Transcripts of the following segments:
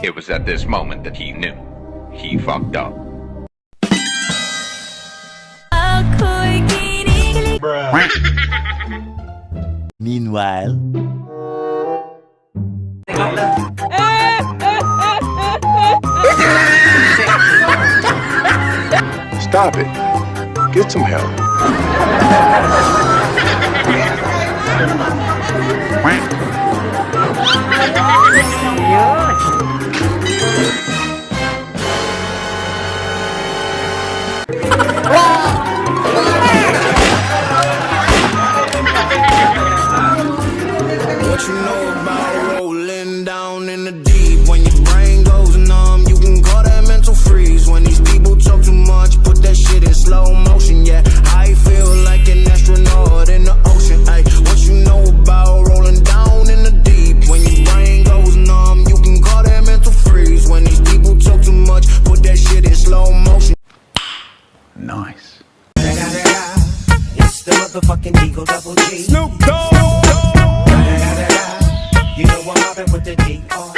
It was at this moment that he knew. He fucked up. Meanwhile, Stop it. Get some help. What you know about rolling down in the deep? When your brain goes numb, you can call that mental freeze. When these people talk too much, put that shit in slow motion. Yeah, I feel like an astronaut in the ocean. Ay, what you know about rolling down in the deep? When your brain goes numb, you can call that mental freeze. When these people talk too much, put that shit in slow motion. Nice. It's the motherfucking Eagle Double G. Snoop Dogg. You know I'm mobbing with the D.R.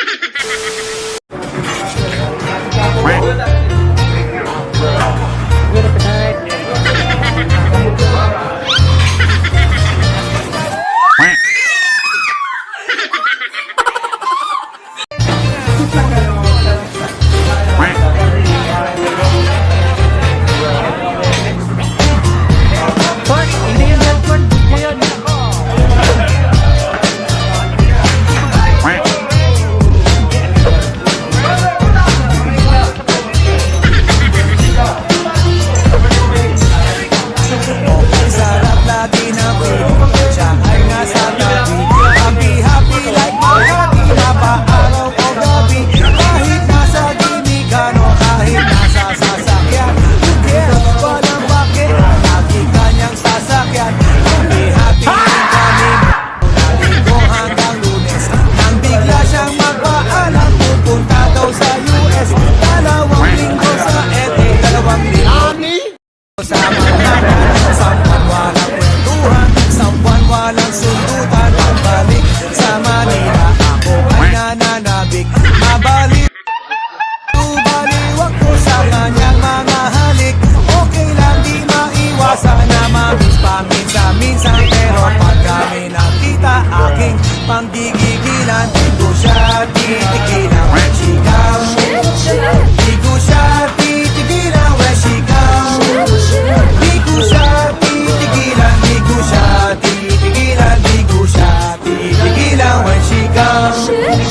Walang sundutan ang balik sa Manila. Ako ay nananabik, mabalik baliwag ko sa kanyang mga halik. Okay lang, di maiwasan na mamiss paminsan-minsan. Pero pag kami nakita, aking panggigigilan. Di ko siya titigilan when she comes. Di ko siya titigilan when she comes. Di ko siya titigilan, di ko siya titigilan, di ko siya titigilan when she comes.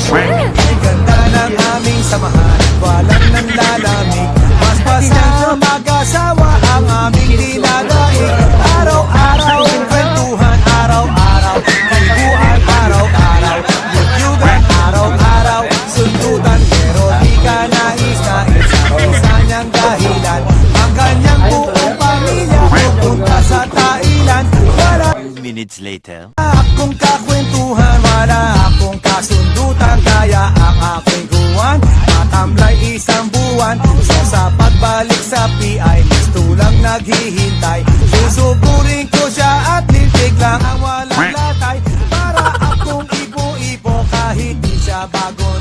Ang ganda ng aming samahan, walang nanlalamig. Mas bastang mag-asawa ang aming dinadaig. Araw-araw ang kwentuhan, araw-araw kwentuhan, araw-araw yugyugan, araw-araw sundutan. Pero di ka nais-nais sa isa niyang dahilan. Ang kanyang buong pamilya pupunta sa Thailand. Wala minutes later. akong kakwentuhan, wala akong kasundutan. Kaya ang aking kuwan, matamlay isang buwan. Sa pagbalik sa PI, gusto lang naghihintay. Susuburin ko siya at lintig lang ang walang latay. Para akong ipo-ipo kahit di siya bago